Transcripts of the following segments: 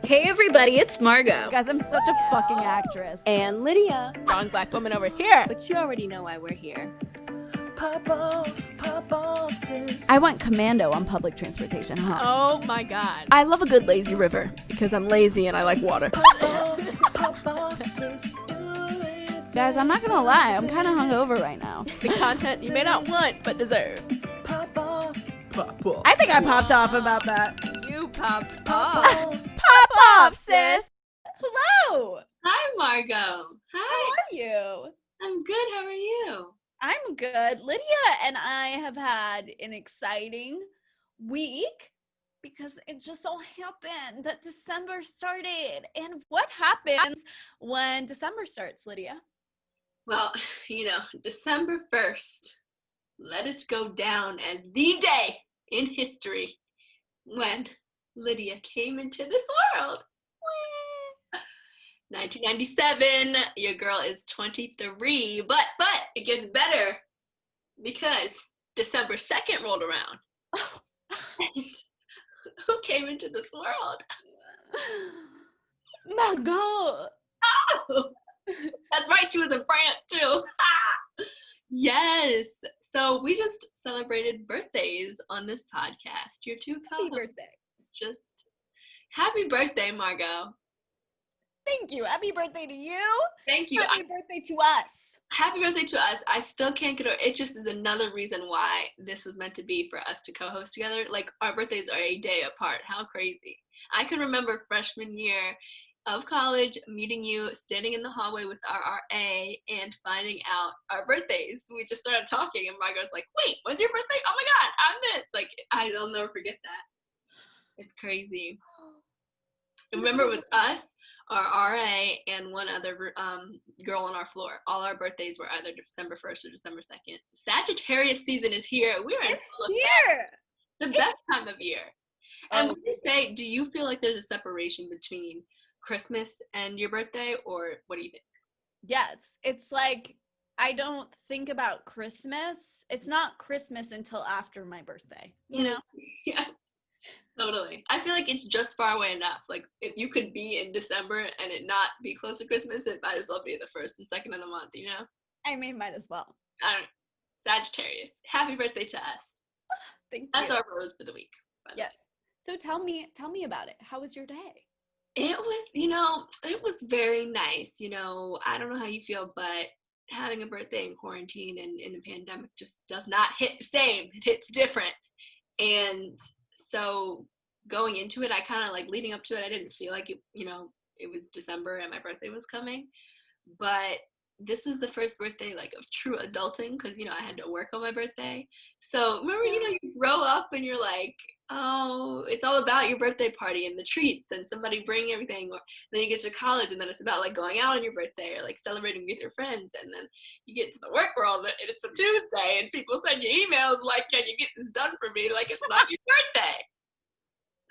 Hey everybody, it's Margot. Guys, I'm such a fucking actress. And Lydia. Strong black woman over here. But you already know why we're here. Pop off, sis. I went commando on public transportation, huh? Oh my god. I love a good lazy river because I'm lazy and I like water. Pop off, sis. Guys, I'm not gonna lie, I'm kind of hungover right now. The content you may not want but deserve. Pop off. I think I popped off about that. You popped Pop off. off. Pop off, sis! Hello! Hi Margot. How Hi. are you? I'm good. How are you? I'm good. Lydia and I have had an exciting week because it just so happened that December started. And what happens when December starts, Lydia? Well, December 1st, let it go down as the day in history when Lydia came into this world. 1997, your girl is 23, but it gets better because December 2nd rolled around. And who came into this world? Margot! Oh, that's right, she was in France too. Yes. So we just celebrated birthdays on this podcast. Your two Happy co-hosts. birthday. Just happy birthday, Margot. Thank you. Happy birthday to you. Thank you. Happy birthday to us. Happy birthday to us. I still can't get over it. Just is another reason why this was meant to be for us to co-host together. Like, our birthdays are a day apart. How crazy. I can remember freshman year of college meeting you, standing in the hallway with our RA and finding out our birthdays. We just started talking and Margot's like, wait, when's your birthday? Oh my God, I'm this. Like, I'll never forget that. It's crazy. And remember, it was us, our RA, and one other girl on our floor. All our birthdays were either December 1st or December 2nd. Sagittarius season is here. We're in full effect. The best time of year. And would you say, do you feel like there's a separation between Christmas and your birthday, or what do you think? Yeah, it's like I don't think about Christmas. It's not Christmas until after my birthday, you know? Yeah, totally. I feel like it's just far away enough. Like, if you could be in December and it not be close to Christmas, it might as well be the 1st and 2nd of the month, you know? I mean, might as well. I don't know. Sagittarius. Happy birthday to us. Thank you. That's our rose for the week. Yes. So tell me about it. How was your day? It was very nice. I don't know how you feel, but having a birthday in quarantine and in a pandemic just does not hit the same. It hits different. And so going into it, I kind of like leading up to it, I didn't feel like it, it was December and my birthday was coming. But this was the first birthday like of true adulting because, I had to work on my birthday. So remember, you grow up and you're like, oh, it's all about your birthday party and the treats and somebody bring everything. Or then you get to college and then it's about like going out on your birthday or like celebrating with your friends. And then you get to the work world and it's a Tuesday and people send you emails like, can you get this done for me? Like, it's not your birthday.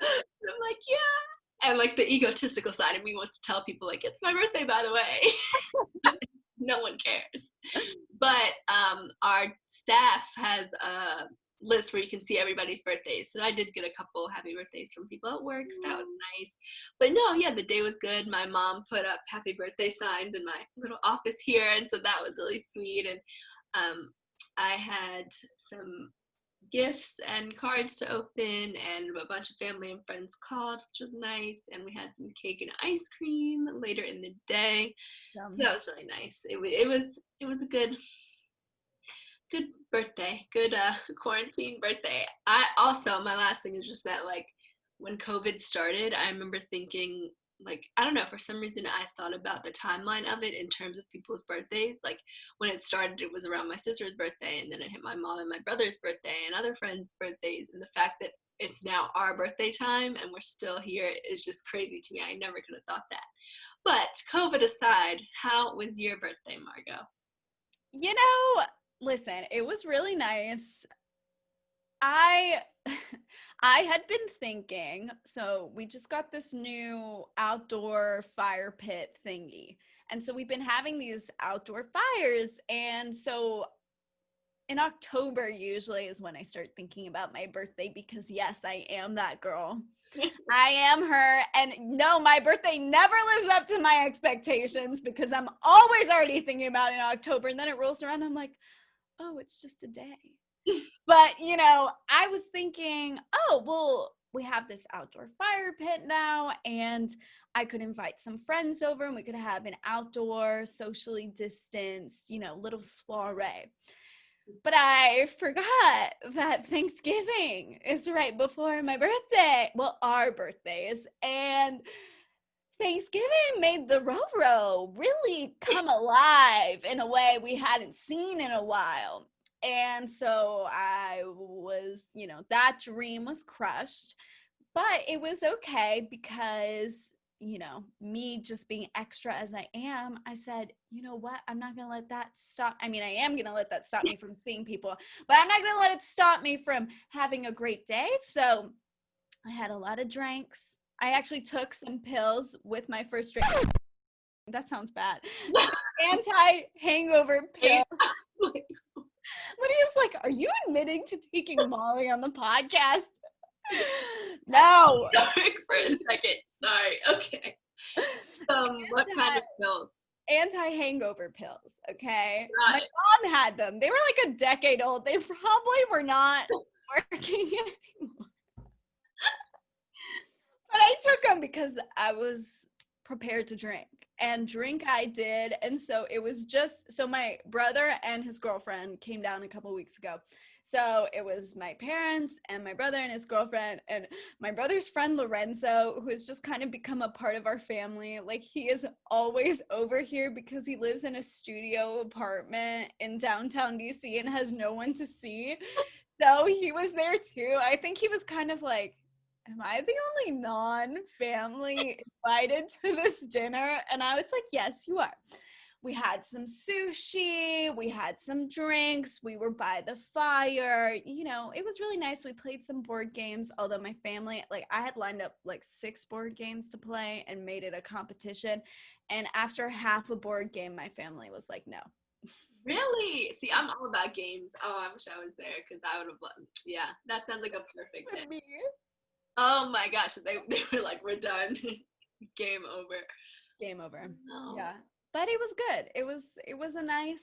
And I'm like, yeah. And like the egotistical side of me wants to tell people like, it's my birthday, by the way. No one cares. But our staff has a list where you can see everybody's birthdays. So I did get a couple happy birthdays from people at work. So that was nice. But no, yeah, the day was good. My mom put up happy birthday signs in my little office here. And so that was really sweet. And I had some gifts and cards to open, and a bunch of family and friends called, which was nice. And we had some cake and ice cream later in the day. So that was really nice. It was a good birthday, good quarantine birthday. I also, my last thing is just that, like, when COVID started, I remember thinking, like, I don't know, for some reason I thought about the timeline of it in terms of people's birthdays. Like, when it started, it was around my sister's birthday, and then it hit my mom and my brother's birthday and other friends' birthdays, and the fact that it's now our birthday time and we're still here is just crazy to me. I never could have thought that. But COVID aside, how was your birthday, Margot? Listen, it was really nice. I had been thinking, so we just got this new outdoor fire pit thingy. And so we've been having these outdoor fires. And so in October usually is when I start thinking about my birthday because yes, I am that girl. I am her. And no, my birthday never lives up to my expectations because I'm always already thinking about it in October. And then it rolls around. I'm like, oh, it's just a day. But, you know, I was thinking, oh, well, we have this outdoor fire pit now, and I could invite some friends over and we could have an outdoor, socially distanced, you know, little soiree. But I forgot that Thanksgiving is right before my birthday. Well, our birthdays. And Thanksgiving made the Roro really come alive in a way we hadn't seen in a while. And so I was, you know, that dream was crushed, but it was okay because, you know, me just being extra as I am, I said, you know what? I'm not going to let that stop. I mean, I am going to let that stop me from seeing people, but I'm not going to let it stop me from having a great day. So I had a lot of drinks. I actually took some pills with my first drink. That sounds bad. Anti-hangover pills. Lydia's like, are you admitting to taking Molly on the podcast? No. For a second. Sorry. Okay. What kind of pills? Anti-hangover pills, okay? Got My it. mom had them. They were like a decade old. They probably were not working anymore. But I took them because I was prepared to drink. And drink I did. And so it was just, so my brother and his girlfriend came down a couple weeks ago. So it was my parents and my brother and his girlfriend and my brother's friend Lorenzo, who has just kind of become a part of our family. Like, he is always over here because he lives in a studio apartment in downtown DC and has no one to see. So he was there too. I think he was kind of like, am I the only non-family invited to this dinner? And I was like, yes, you are. We had some sushi, we had some drinks, we were by the fire, you know, it was really nice. We played some board games, although my family, like, I had lined up like 6 board games to play and made it a competition. And after half a board game, my family was like, no. Really? See, I'm all about games. Oh, I wish I was there because I would have loved. Yeah, that sounds like a perfect day. Oh my gosh, they were like, we're done. Game over. Game over. No. Yeah. But it was good. It was a nice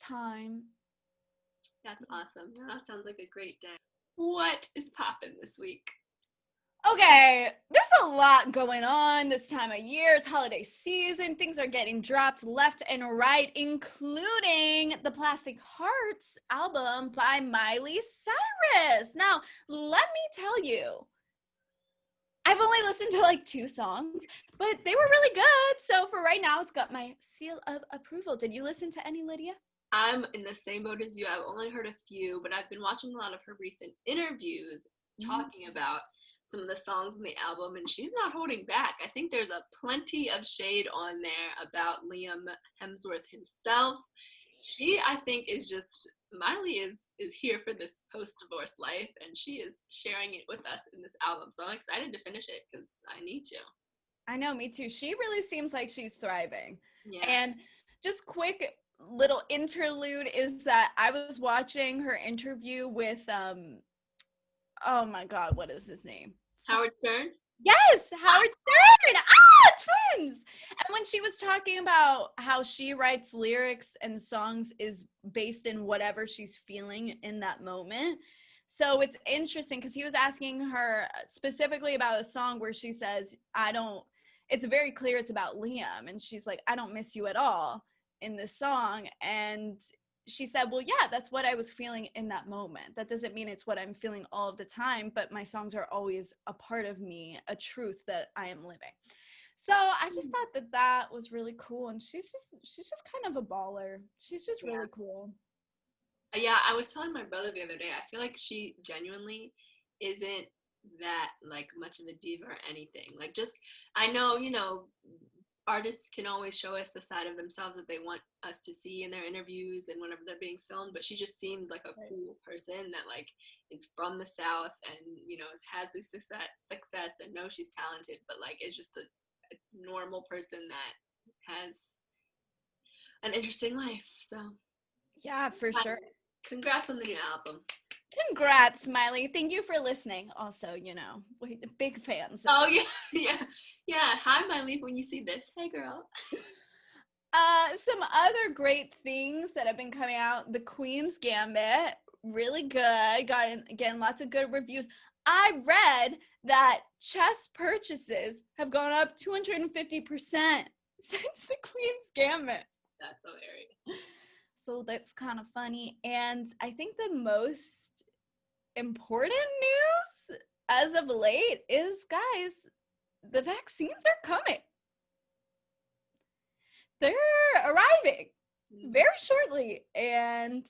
time. That's awesome. That sounds like a great day. What is poppin' this week? Okay, there's a lot going on this time of year. It's holiday season. Things are getting dropped left and right, including the Plastic Hearts album by Miley Cyrus. Now, let me tell you, I've only listened to like 2 songs, but they were really good. So for right now, it's got my seal of approval. Did you listen to any, Lydia? I'm in the same boat as you. I've only heard a few, but I've been watching a lot of her recent interviews talking about some of the songs in the album, and she's not holding back. I think there's a plenty of shade on there about Liam Hemsworth himself. She, I think, is just, Miley is here for this post-divorce life, and she is sharing it with us in this album. So I'm excited to finish it because I need to. I know, me too. She really seems like she's thriving. Yeah. And just quick little interlude is that I was watching her interview with, oh my God, what is his name? Howard Stern? Yes, Howard Stern. Ah, twins. And when she was talking about how she writes lyrics and songs is based in whatever she's feeling in that moment. So it's interesting because he was asking her specifically about a song where she says, it's very clear it's about Liam. And she's like, I don't miss you at all in this song. And she said, well, yeah, that's what I was feeling in that moment. That doesn't mean it's what I'm feeling all of the time, but my songs are always a part of me, a truth that I am living. So I just thought that was really cool. And she's just kind of a baller. She's just really cool. Yeah, I was telling my brother the other day, I feel like she genuinely isn't that like much of a diva or anything. Like, just, I know, you know, artists can always show us the side of themselves that they want us to see in their interviews and whenever they're being filmed, but she just seems like a cool person that like is from the South and, you know, has this success and knows she's talented, but like is just a normal person that has an interesting life. So Yeah, for sure. Congrats on the new album. Congrats, Miley. Thank you for listening. Also, we're big fans. Oh yeah. Hi, Miley. When you see this, hey girl. Some other great things that have been coming out. The Queen's Gambit, really good. Got again lots of good reviews. I read that chess purchases have gone up 250% since the Queen's Gambit. That's hilarious. So that's kind of funny. And I think the most important news as of late is, guys, the vaccines are coming. They're arriving very shortly, and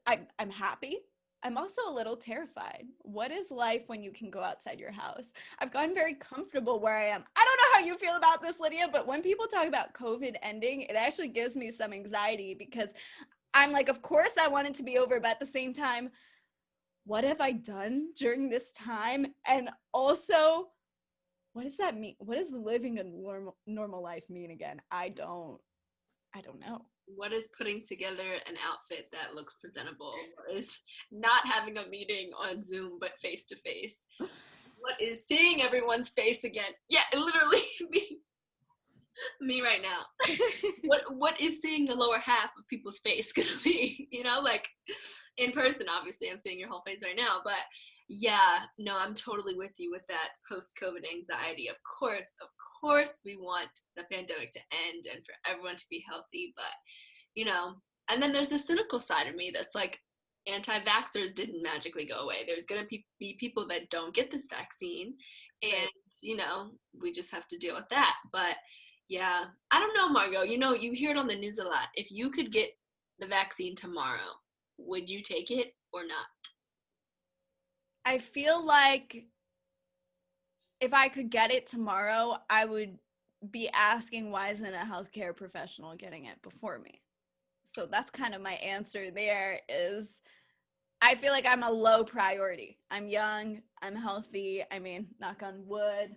I'm happy. I'm also a little terrified. What is life when you can go outside your house? I've gotten very comfortable where I am. I don't know how you feel about this, Lydia, but when people talk about COVID ending, it actually gives me some anxiety because I'm like, of course I want it to be over, but at the same time, what have I done during this time? And also, what does that mean? What does living a normal life mean again? I don't know. What is putting together an outfit that looks presentable? What is not having a meeting on Zoom but face to face? What is seeing everyone's face again? Yeah, literally me right now. What is seeing the lower half of people's face gonna be? Like in person, obviously I'm seeing your whole face right now, but yeah, no, I'm totally with you with that post-COVID anxiety. Of course, we want the pandemic to end and for everyone to be healthy, but, and then there's the cynical side of me that's like, anti-vaxxers didn't magically go away. There's going to be people that don't get this vaccine, and, we just have to deal with that. But, yeah, I don't know, Margot, you hear it on the news a lot. If you could get the vaccine tomorrow, would you take it or not? I feel like if I could get it tomorrow, I would be asking why isn't a healthcare professional getting it before me? So that's kind of my answer there is I feel like I'm a low priority. I'm young, I'm healthy, knock on wood.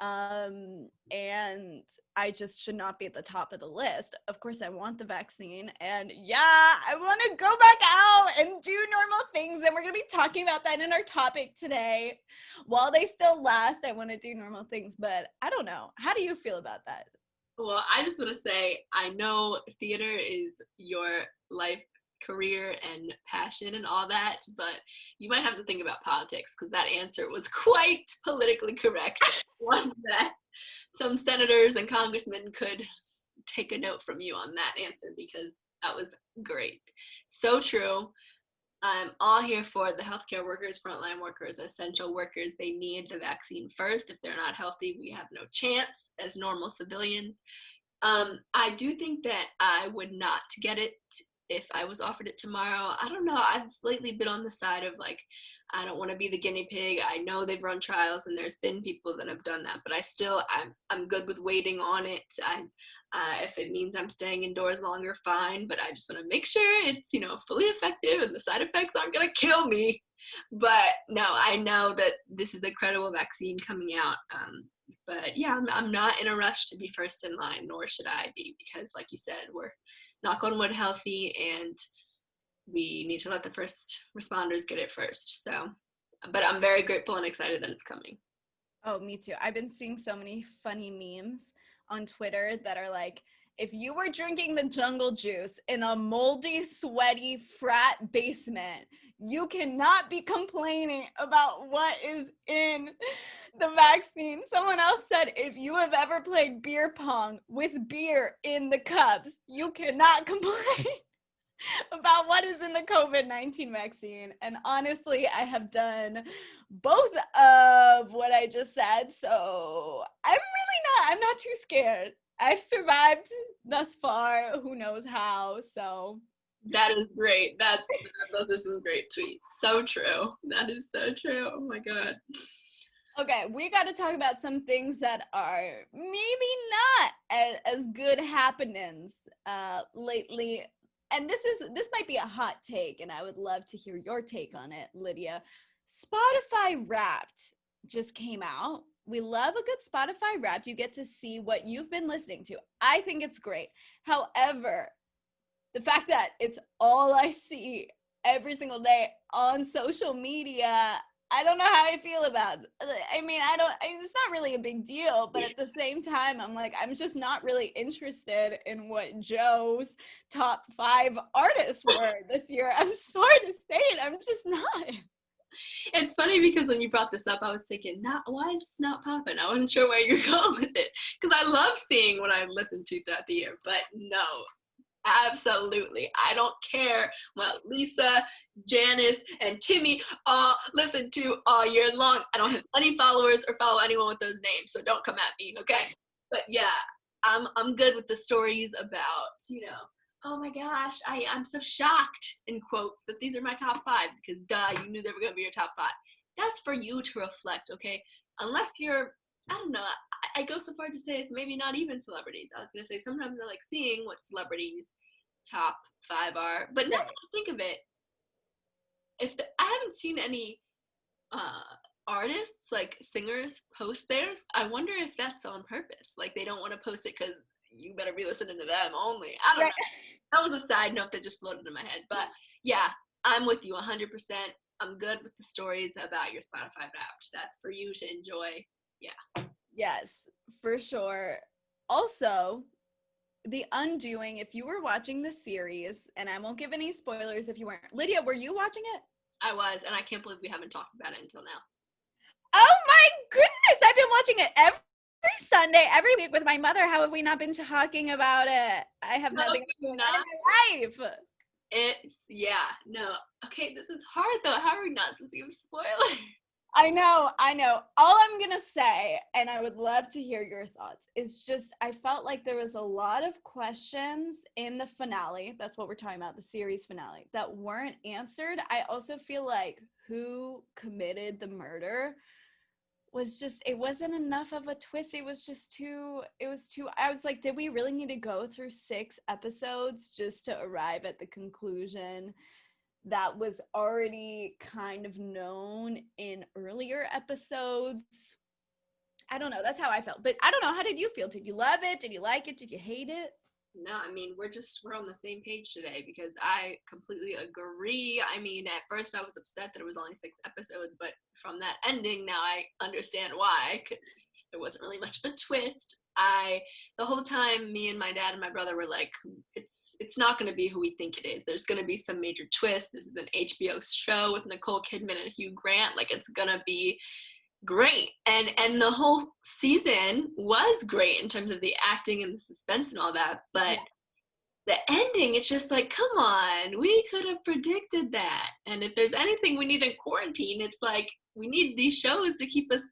And I just should not be at the top of the list. Of course, I want the vaccine, and I want to go back out and do normal things, and we're going to be talking about that in our topic today. While they still last, I want to do normal things, but I don't know. How do you feel about that? Well, I just want to say, I know theater is your life, career, and passion and all that, but you might have to think about politics because that answer was quite politically correct. One that some senators and congressmen could take a note from you on that answer because that was great. So true. I'm all here for the healthcare workers, frontline workers, essential workers. They need the vaccine first. If they're not healthy, we have no chance as normal civilians. I do think that I would not get it if I was offered it tomorrow. I don't know. I've lately been on the side of like, I don't want to be the guinea pig. I know they've run trials and there's been people that have done that, but I'm good with waiting on it. If it means I'm staying indoors longer, fine, but I just want to make sure it's, fully effective and the side effects aren't going to kill me. But no, I know that this is a credible vaccine coming out. But yeah, I'm not in a rush to be first in line, nor should I be, because like you said, we're knock on wood healthy and we need to let the first responders get it first. So, but I'm very grateful and excited that it's coming. Oh, me too. I've been seeing so many funny memes on Twitter that are like, if you were drinking the jungle juice in a moldy, sweaty frat basement, you cannot be complaining about what is in the vaccine. Someone else said, if you have ever played beer pong with beer in the cups, you cannot complain about what is in the COVID-19 vaccine. And honestly, I have done both of what I just said. So I'm not too scared. I've survived thus far. Who knows how? So that is great. I thought this was a great tweet. So true. That is so true. Oh my God. Okay, we got to talk about some things that are maybe not as good happenings lately. And this might be a hot take, and I would love to hear your take on it, Lydia. Spotify Wrapped just came out. We love a good Spotify Wrapped. You get to see what you've been listening to. I think it's great. However, the fact that it's all I see every single day on social media, I don't know how I feel about it. I mean, it's not really a big deal, but at the same time, I'm like, I'm just not really interested in what Joe's top 5 artists were this year. I'm sorry to say it, I'm just not. It's funny because when you brought this up, I was thinking, why is this not popping? I wasn't sure where you're going with it, because I love seeing what I listen to throughout the year, but no. Absolutely. I don't care what Lisa, Janice, and Timmy all listen to all year long. I don't have any followers or follow anyone with those names, so don't come at me, okay? But yeah, I'm good with the stories about, oh my gosh, I'm so shocked, in quotes, that these are my top 5, because duh, you knew they were going to be your top 5. That's for you to reflect, okay? Unless you're, I don't know, I go so far to say it's maybe not even celebrities. I was going to say sometimes I like seeing what celebrities' top 5 are. But now that I think of it, I haven't seen any artists, like singers, post theirs. I wonder if that's on purpose. Like they don't want to post it because you better be listening to them only. I don't know. That was a side note that just floated in my head. But yeah, I'm with you 100%. I'm good with the stories about your Spotify Wrapped. That's for you to enjoy. Yeah. Yes, for sure. Also, The Undoing, if you were watching the series, and I won't give any spoilers if you weren't. Lydia, were you watching it? I was, and I can't believe we haven't talked about it until now. Oh my goodness, I've been watching it every Sunday, every week with my mother. How have we not been talking about it? I have nothing going on in my life. Okay, this is hard though. How are we not supposed to give spoilers? I know. All I'm going to say, and I would love to hear your thoughts, is just I felt like there was a lot of questions in the finale. That's what we're talking about, the series finale, that weren't answered. I also feel like who committed the murder was just, it wasn't enough of a twist. It was too, I was like, did we really need to go through 6 episodes just to arrive at the conclusion that was already kind of known in earlier episodes? I don't know. That's how I felt. But I don't know. How did you feel? Did you love it? Did you like it? Did you hate it? No, I mean, we're on the same page today because I completely agree. I mean, at first I was upset that it was only 6 episodes, but from that ending, now I understand why, because there wasn't really much of a twist. The whole time, me and my dad and my brother were like, it's not going to be who we think it is. There's going to be some major twist. This is an HBO show with Nicole Kidman and Hugh Grant. Like, it's going to be great. And the whole season was great in terms of the acting and the suspense and all that. But the ending, it's just like, come on, we could have predicted that. And if there's anything we need in quarantine, it's like, we need these shows to keep us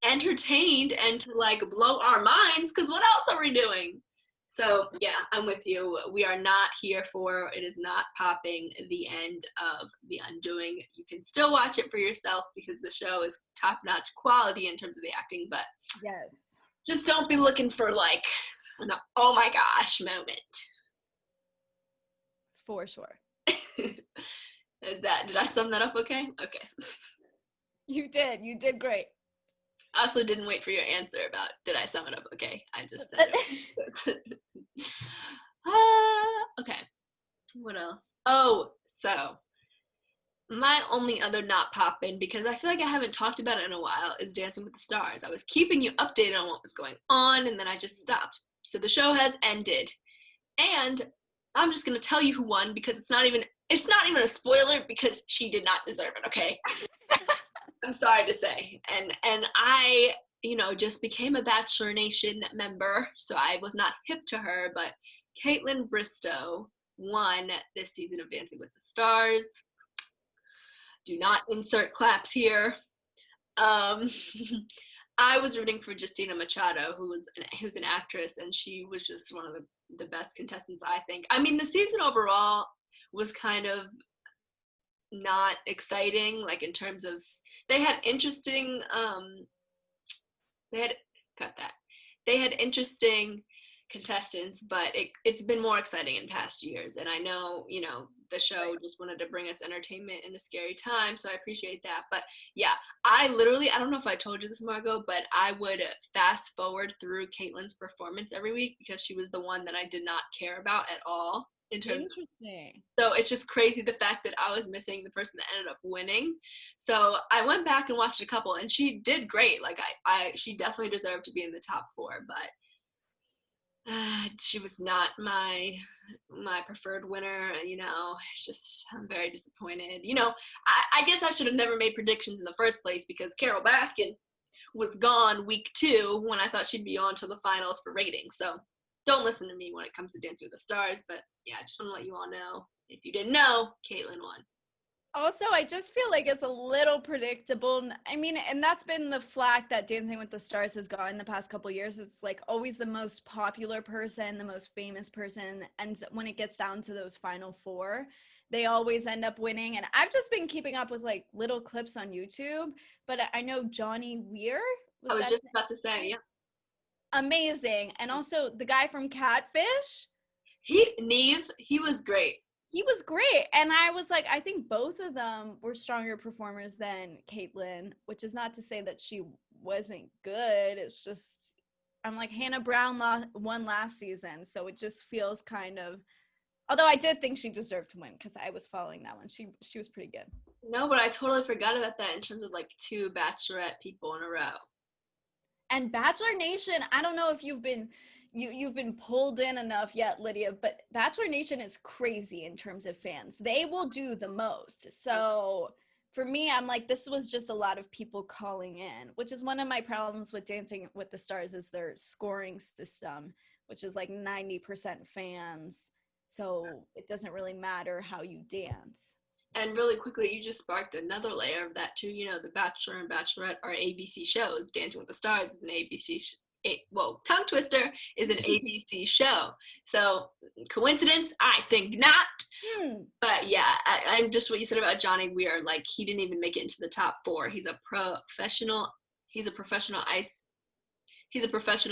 entertained and to like blow our minds, because what else are we doing? So yeah, I'm with you. We are not here for, it is not popping the end of The Undoing. You can still watch it for yourself because the show is top-notch quality in terms of the acting, but yes, just don't be looking for like an oh my gosh moment. For sure. Did I sum that up okay? Okay. You did great. I also didn't wait for your answer about did I sum it up okay. I just said it. Okay. What else? Oh, so my only other not popping, because I feel like I haven't talked about it in a while, is Dancing with the Stars. I was keeping you updated on what was going on, and then I just stopped. So the show has ended. And I'm just going to tell you who won, because it's not even a spoiler, because she did not deserve it, okay? I'm sorry to say. And I, just became a Bachelor Nation member, so I was not hip to her, but Caitlin Bristow won this season of Dancing with the Stars. Do not insert claps here. I was rooting for Justina Machado, who's an actress, and she was just one of the best contestants, I think. I mean, the season overall was kind of not exciting, like in terms of they had interesting contestants, but it's been more exciting in past years, and I know the show just wanted to bring us entertainment in a scary time, so I appreciate that. But yeah, I don't know if I told you this, Margot, but I would fast forward through Caitlin's performance every week because she was the one that I did not care about at all. in terms of, Interesting. so it's just crazy the fact that I was missing the person that ended up winning. So I went back and watched a couple, and she did great. Like she definitely deserved to be in the top 4, but she was not my preferred winner. It's just, I'm very disappointed. I guess I should have never made predictions in the first place, because Carol Baskin was gone week 2 when I thought she'd be on to the finals for ratings. So don't listen to me when it comes to Dancing with the Stars. But yeah, I just want to let you all know, if you didn't know, Caitlyn won. Also, I just feel like it's a little predictable. I mean, and that's been the flack that Dancing with the Stars has gotten the past couple years. It's like always the most popular person, the most famous person. And when it gets down to those final 4, they always end up winning. And I've just been keeping up with like little clips on YouTube. But I know Johnny Weir. I was just about to say, yeah. Amazing. And also the guy from Catfish. Neve, he was great. He was great. And I was like, I think both of them were stronger performers than Caitlyn, which is not to say that she wasn't good. It's just, I'm like, Hannah Brown won last season. So it just feels kind of, although I did think she deserved to win because I was following that one. She was pretty good. No, but I totally forgot about that in terms of like 2 Bachelorette people in a row. And Bachelor Nation, I don't know if you've been pulled in enough yet, Lydia, but Bachelor Nation is crazy in terms of fans. They will do the most. So for me, I'm like, this was just a lot of people calling in, which is one of my problems with Dancing with the Stars, is their scoring system, which is like 90% fans. So it doesn't really matter how you dance. And really quickly, you just sparked another layer of that too. The Bachelor and Bachelorette are ABC shows. Dancing with the Stars is an ABC Tongue Twister is an ABC show. So coincidence? I think not. But yeah, and just what you said about Johnny Weir, like, he didn't even make it into the top 4. He's a professional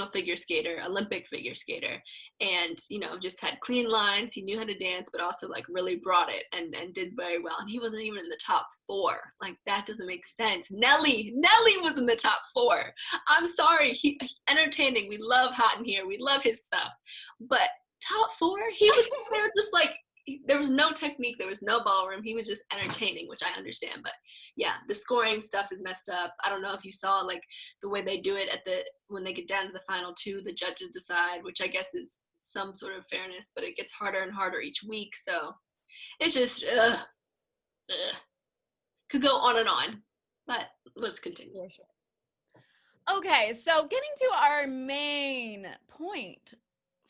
figure skater, Olympic figure skater, and just had clean lines. He knew how to dance, but also like really brought it and did very well. And he wasn't even in the top 4. Like, that doesn't make sense. Nelly was in the top 4. I'm sorry, he entertaining. We love Hot in Here. We love his stuff, but top 4, he was there just like, there was no technique, there was no ballroom. He was just entertaining, which I understand. But yeah, the scoring stuff is messed up. I don't know if you saw like the way they do it when they get down to the final 2, the judges decide, which I guess is some sort of fairness, but it gets harder and harder each week. So it's just could go on and on, but let's continue. For sure. Okay, so getting to our main point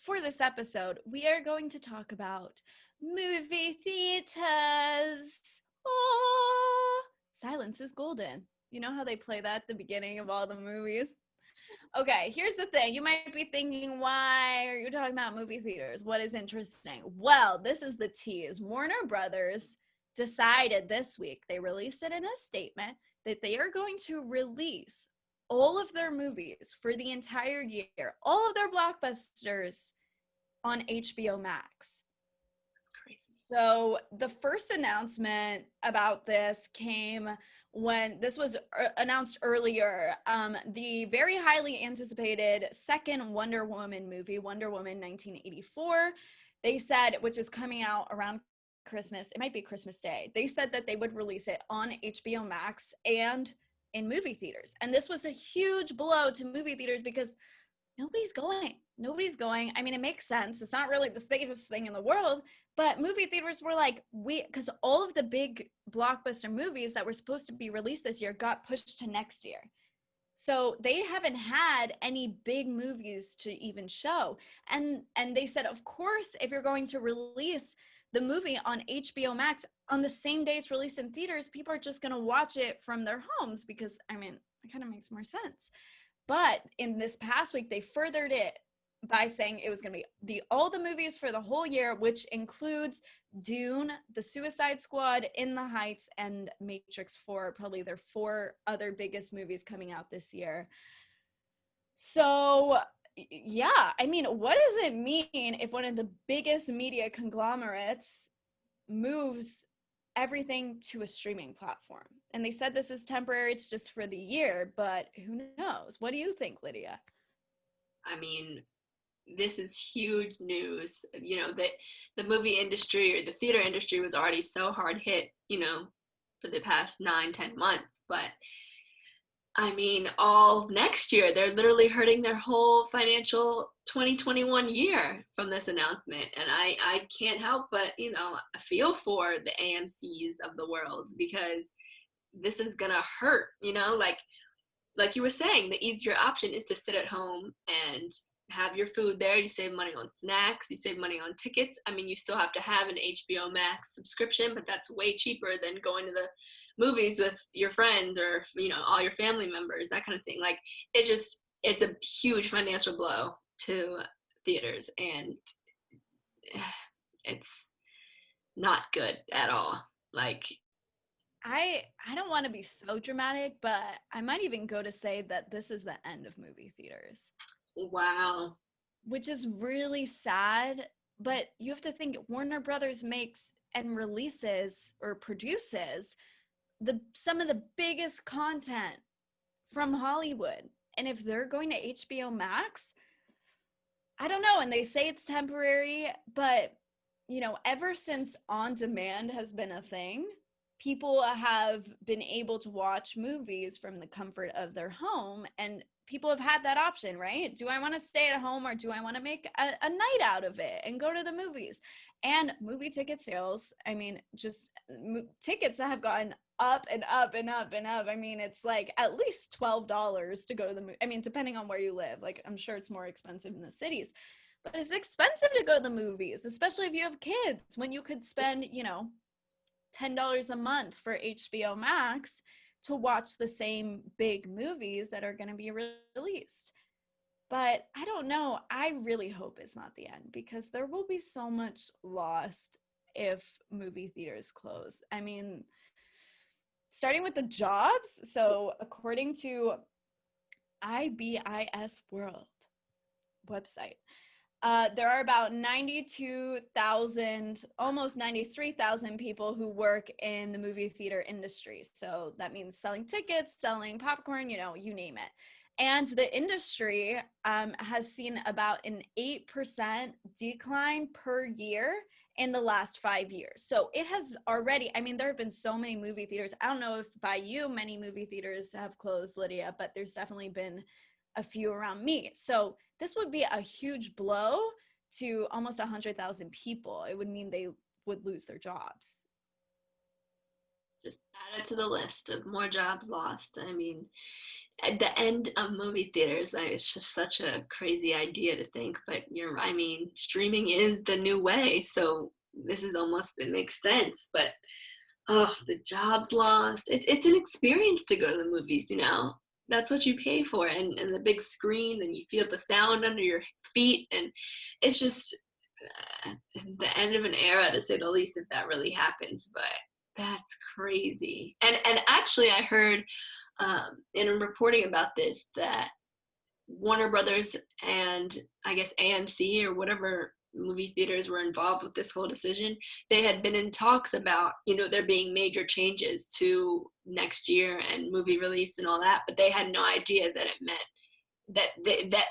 for this episode, we are going to talk about movie theaters. Oh, silence is golden. You know how they play that at the beginning of all the movies? Okay, here's the thing. You might be thinking, why are you talking about movie theaters? What is interesting? Well, this is the tease. Warner Brothers decided this week, they released it in a statement, that they are going to release all of their movies for the entire year, all of their blockbusters on HBOMax. So the first announcement about this came when this was announced earlier. The very highly anticipated second Wonder Woman movie, Wonder Woman 1984, they said, which is coming out around Christmas, it might be Christmas Day, they said that they would release it on HBO Max and in movie theaters. And this was a huge blow to movie theaters because nobody's going. I mean, it makes sense. It's not really the safest thing in the world, but movie theaters were like, because all of the big blockbuster movies that were supposed to be released this year got pushed to next year. So they haven't had any big movies to even show. And they said, of course, if you're going to release the movie on HBO Max on the same day it's released in theaters, people are just going to watch it from their homes because, I mean, it kind of makes more sense. But in this past week, they furthered it by saying it was going to be all the movies for the whole year, which includes Dune, The Suicide Squad, In the Heights, and Matrix 4, probably their 4 other biggest movies coming out this year. So, yeah, I mean, what does it mean if one of the biggest media conglomerates moves everything to a streaming platform? And they said this is temporary, it's just for the year, but who knows? What do you think, Lydia? I mean, this is huge news. You know, that the movie industry or the theater industry was already so hard hit, you know, for the past 9-10 months. But I mean, all next year, they're literally hurting their whole financial 2021 year from this announcement. And I can't help but, you know, feel for the AMCs of the world, because this is gonna hurt, you know, like you were saying, the easier option is to sit at home and have your food there. You save money on snacks, you save money on tickets. I mean, you still have to have an HBOMax subscription, but that's way cheaper than going to the movies with your friends or, you know, all your family members, that kind of thing. Like, it's a huge financial blow to theaters, and it's not good at all. Like, I don't want to be so dramatic, but I might even go to say that this is the end of movie theaters. wow. Which is really sad, but you have to think Warner Brothers makes and releases or produces some of the biggest content from Hollywood. And if they're going to HBO Max, I don't know. And they say it's temporary, but you know, ever since on demand has been a thing, people have been able to watch movies from the comfort of their home, and people have had that option, right? Do I want to stay at home, or do I want to make a night out of it and go to the movies? And movie ticket sales, I mean, just tickets have gone up and up and up and up. I mean, it's like at least $12 to go to the movie. I mean, depending on where you live, like I'm sure it's more expensive in the cities, but it's expensive to go to the movies, especially if you have kids, when you could spend, you know, $10 a month for HBO Max to watch the same big movies that are going to be released. But I don't know. I really hope it's not the end, because there will be so much lost if movie theaters close. I mean, starting with the jobs. So according to IBIS World website, there are about 92,000, almost 93,000 people who work in the movie theater industry. So that means selling tickets, selling popcorn, you know, you name it. And the industry has seen about an 8% decline per year in the last 5 years. So it has already, I mean, there have been so many movie theaters. I don't know if by you, many movie theaters have closed, Lydia, but there's definitely been a few around me. So this would be a huge blow to almost 100,000 people. It would mean they would lose their jobs. Just add it to the list of more jobs lost. I mean, at the end of movie theaters, it's just such a crazy idea to think, but I mean, streaming is the new way, so this is almost, it makes sense. But the jobs lost. It's an experience to go to the movies, you know. That's what you pay for, and the big screen, and you feel the sound under your feet, and it's just the end of an era, to say the least, if that really happens. But that's crazy. And actually, I heard in reporting about this that Warner Brothers and I guess AMC or whatever movie theaters were involved with this whole decision, they had been in talks about, you know, there being major changes to next year and movie release and all that, but they had no idea that it meant that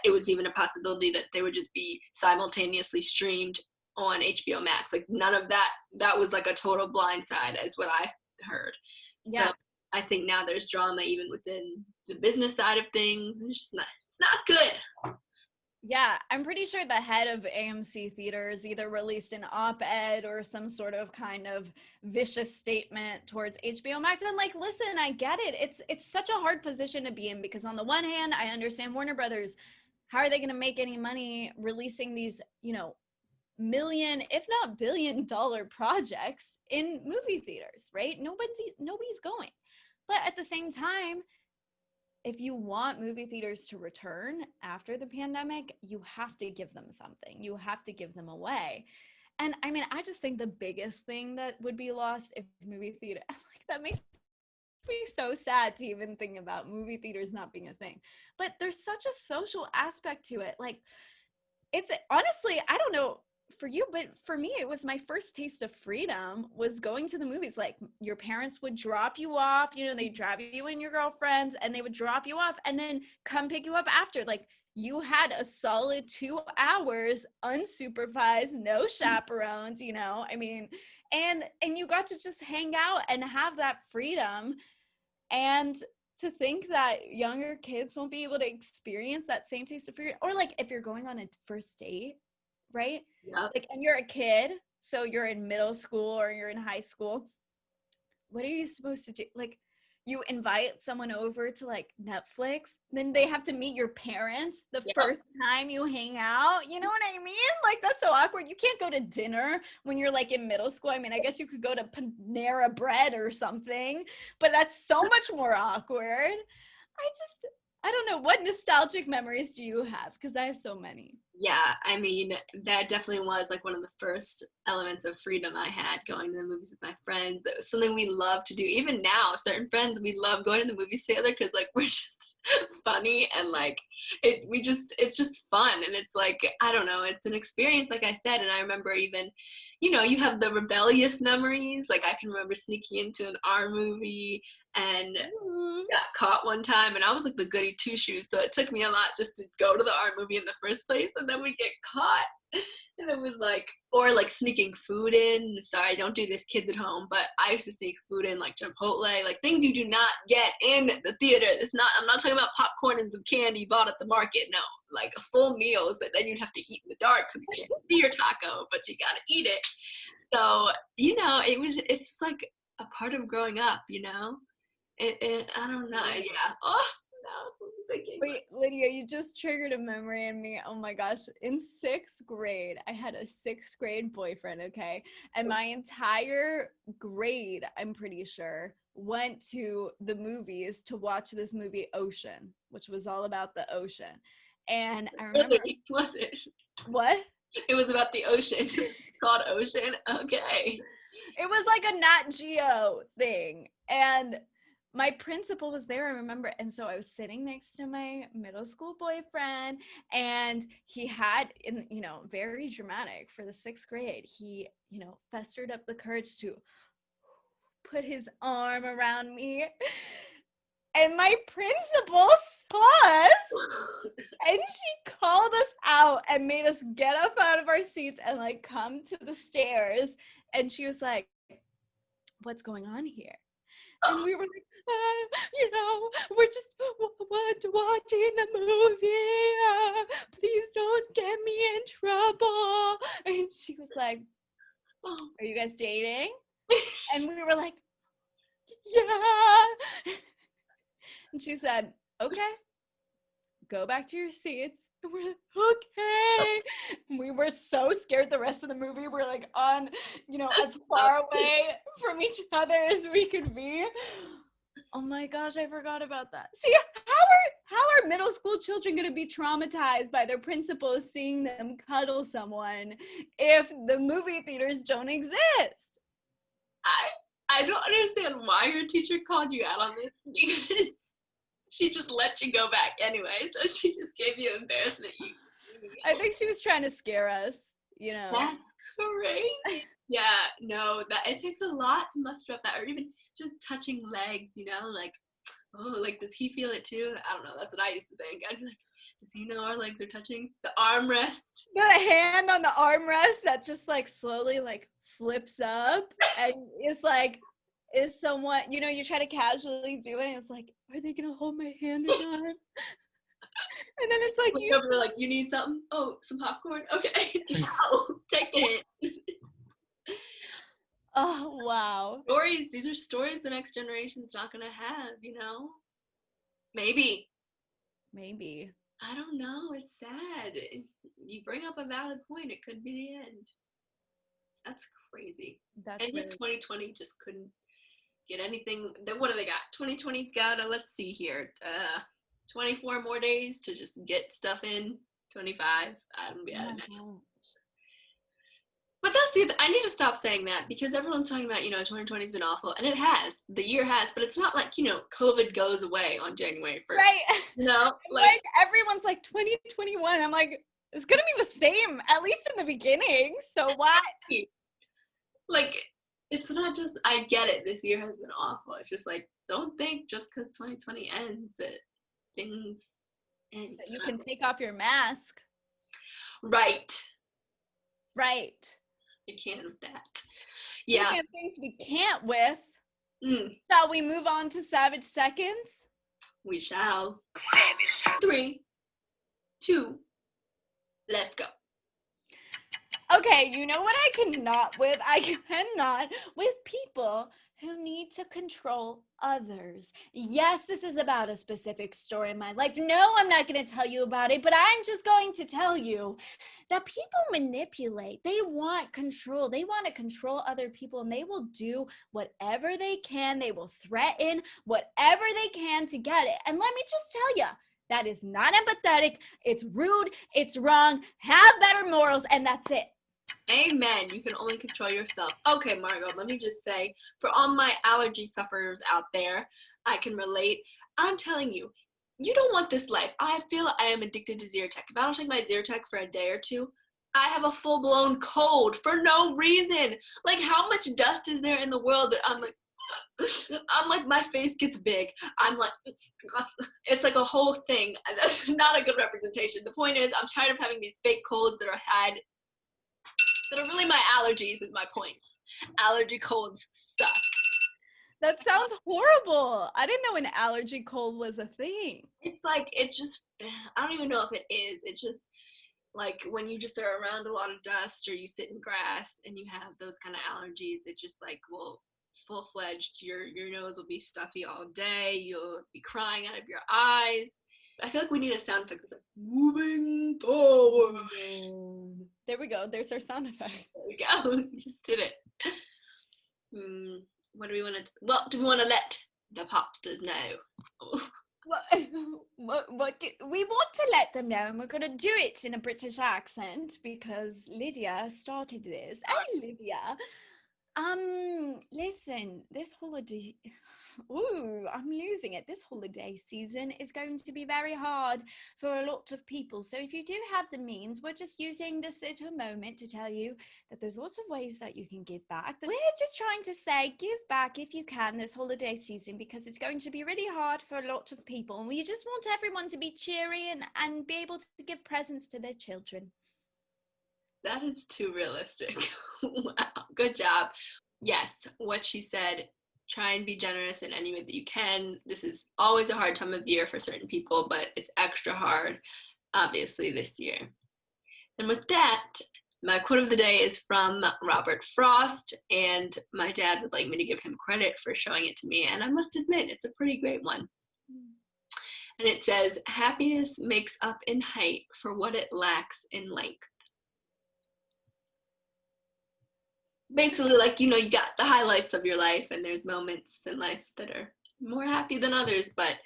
it was even a possibility that they would just be simultaneously streamed on HBO Max. Like, none of that was like a total blindside, is what I heard. Yeah. So I think now there's drama even within the business side of things, and it's not good. Yeah, I'm pretty sure the head of AMC Theaters either released an op-ed or some sort of kind of vicious statement towards HBO Max. And like, listen, I get it. It's such a hard position to be in, because on the one hand, I understand Warner Brothers. How are they going to make any money releasing these, you know, million, if not billion-dollar projects in movie theaters, right? Nobody's going. But at the same time, if you want movie theaters to return after the pandemic, you have to give them something. You have to give them away. And I mean, I just think the biggest thing that would be lost if movie theater, like, that makes me so sad to even think about movie theaters not being a thing. But there's such a social aspect to it. Like, it's honestly, I don't know for you, but for me, it was my first taste of freedom, was going to the movies. Like, your parents would drop you off, you know, they drive you and your girlfriends, and they would drop you off and then come pick you up after. Like, you had a solid 2 hours unsupervised, no chaperones, you know, I mean, and you got to just hang out and have that freedom. And to think that younger kids won't be able to experience that same taste of freedom, or like if you're going on a first date, right? Yep. Like, and you're a kid, so you're in middle school or you're in high school, what are you supposed to do? Like, you invite someone over to like Netflix, then they have to meet your parents the first time you hang out. You know what I mean? Like, that's so awkward. You can't go to dinner when you're like in middle school. I mean, I guess you could go to Panera Bread or something, but that's so much more awkward. I don't know. What nostalgic memories do you have? Because I have so many. Yeah, I mean, that definitely was like one of the first elements of freedom I had, going to the movies with my friends. That was something we love to do. Even now, certain friends, we love going to the movies together because like we're just funny, and like it's just fun, and it's like, I don't know, it's an experience, like I said. And I remember even, you know, you have the rebellious memories. Like, I can remember sneaking into an R movie and got caught one time, and I was like the goody two shoes, so it took me a lot just to go to the art movie in the first place, and then we get caught. And it was like, or like sneaking food in. Sorry, don't do this, kids at home, but I used to sneak food in, like Chipotle, like things you do not get in the theater. I'm not talking about popcorn and some candy you bought at the market. No, like full meals that then you'd have to eat in the dark because you can't see your taco, but you gotta eat it. So, you know, it's just like a part of growing up, you know. I don't know. Yeah. Oh no. I'm thinking. Wait, Lydia, you just triggered a memory in me. Oh my gosh. In 6th grade, I had a 6th grade boyfriend, okay? And my entire grade, I'm pretty sure, went to the movies to watch this movie Ocean, which was all about the ocean. And I remember. Really? Was it? What? It was about the ocean. Called Ocean? Okay. It was like a Nat Geo thing. And my principal was there, I remember. And so I was sitting next to my middle school boyfriend, and he had, you know, very dramatic for the 6th grade, he, you know, festered up the courage to put his arm around me. And my principal saw us, and she called us out and made us get up out of our seats and like come to the stairs. And she was like, "What's going on here?" And we were like, you know, we're just watching the movie. Please don't get me in trouble. And she was like, "Are you guys dating?" And we were like, "Yeah." And she said, "Okay, go back to your seats." And we're like, "Okay." And we were so scared the rest of the movie. We're like on, you know, as far away from each other as we could be. Oh my gosh, I forgot about that. See, how are middle school children going to be traumatized by their principals seeing them cuddle someone if the movie theaters don't exist? I don't understand why your teacher called you out on this, because she just let you go back anyway, so she just gave you embarrassment. I think she was trying to scare us, you know. That's crazy. Yeah, no, that it takes a lot to muster up that, or even just touching legs, you know, like, oh, like, does he feel it too? I don't know, that's what I used to think. I'd be like, does he know our legs are touching? The armrest. Got a hand on the armrest that just like slowly like flips up, and it's like, is someone, you know, you try to casually do it, and it's like, are they gonna hold my hand or not? And then it's like, We're like, you need something? Oh, some popcorn? Okay. Ow, take it. Oh wow. Stories, these are stories the next generation's not gonna have, you know? Maybe. I don't know, it's sad. You bring up a valid point, it could be the end. That's crazy. That's I think really 2020 just couldn't get anything. What do they got? 2020's got, let's see here, 24 more days to just get stuff in. 25. I'm be out of it. But that's I need to stop saying that, because everyone's talking about, you know, 2020's been awful, and it has. The year has, but it's not like, you know, COVID goes away on January 1st. Right. You know? Like everyone's like 2021. I'm like, it's gonna be the same, at least in the beginning. So what? Like, it's not just, I get it, this year has been awful. It's just like, don't think just because 2020 ends that things And You can take off your mask. Right. Right. You can with that. Speaking Yeah. of things we can't with, Mm, shall we move on to Savage Seconds? we shall. 3, 2, let's go. Okay, you know what I cannot with? I cannot with people who need to control others. Yes, this is about a specific story in my life. No, I'm not going to tell you about it, but I'm just going to tell you that people manipulate. They want control. They want to control other people, and they will do whatever they can. They will threaten whatever they can to get it. And let me just tell you, that is not empathetic. It's rude. It's wrong. Have better morals, and that's it. Amen. You can only control yourself. Okay, Margot, let me just say, for all my allergy sufferers out there, I can relate. I'm telling you, you don't want this life. I feel I am addicted to Zyrtec. If I don't take my Zyrtec for a day or two, I have a full-blown cold for no reason. Like, how much dust is there in the world that I'm like, my face gets big. I'm like, it's like a whole thing. That's not a good representation. The point is, I'm tired of having these fake colds that are really my allergies, is my point. Allergy colds suck. That sounds horrible. I didn't know an allergy cold was a thing. It's just, I don't even know if it is. It's just like when you just are around a lot of dust or you sit in grass and you have those kind of allergies, it just like will full-fledged, your nose will be stuffy all day. You'll be crying out of your eyes. I feel like we need a sound effect that's like, moving forward. There we go. There's our sound effect. There we go. You just did it. What do we want to? Well, do we want to let the popsters know? We want to let them know, and we're going to do it in a British accent because Lydia started this. Hey, Lydia. Listen, this holiday, I'm losing it. This holiday season is going to be very hard for a lot of people. So if you do have the means, we're just using this little moment to tell you that there's lots of ways that you can give back. We're just trying to say, give back if you can this holiday season, because it's going to be really hard for a lot of people. And we just want everyone to be cheery and be able to give presents to their children. That is too realistic. Wow, good job. Yes, what she said, try and be generous in any way that you can. This is always a hard time of year for certain people, but it's extra hard, obviously, this year. And with that, my quote of the day is from Robert Frost, and my dad would like me to give him credit for showing it to me, and I must admit, it's a pretty great one. And it says, happiness makes up in height for what it lacks in length. Basically, like, you got the highlights of your life, and there's moments in life that are more happy than others, but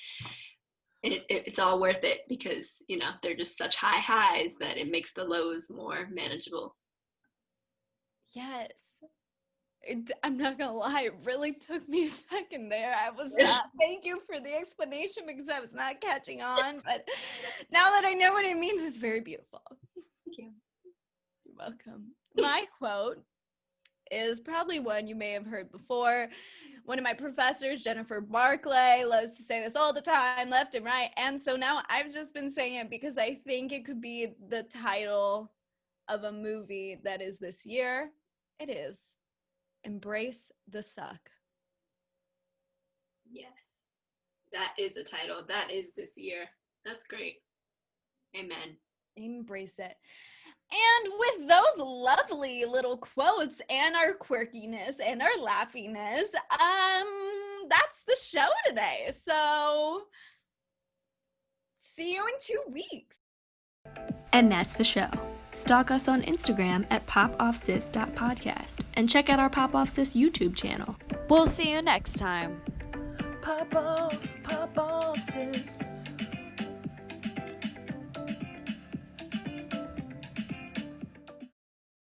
it's all worth it because, they're just such high highs that it makes the lows more manageable. Yes. I'm not gonna lie, it really took me a second there. I was not, thank you for the explanation because I was not catching on, but now that I know what it means, it's very beautiful. Thank you. You're welcome. My quote is probably one you may have heard before. One of my professors, Jennifer Barclay, loves to say this all the time, left and right. And so now I've just been saying it because I think it could be the title of a movie that is this year. It is Embrace the Suck. Yes, that is a title. That is this year. That's great. Amen. Embrace it. And with those lovely little quotes and our quirkiness and our laughiness, that's the show today. So see you in 2 weeks. And that's the show. Stalk us on Instagram at popoffsis.podcast and check out our Pop Off Sis YouTube channel. We'll see you next time. Pop off, sis.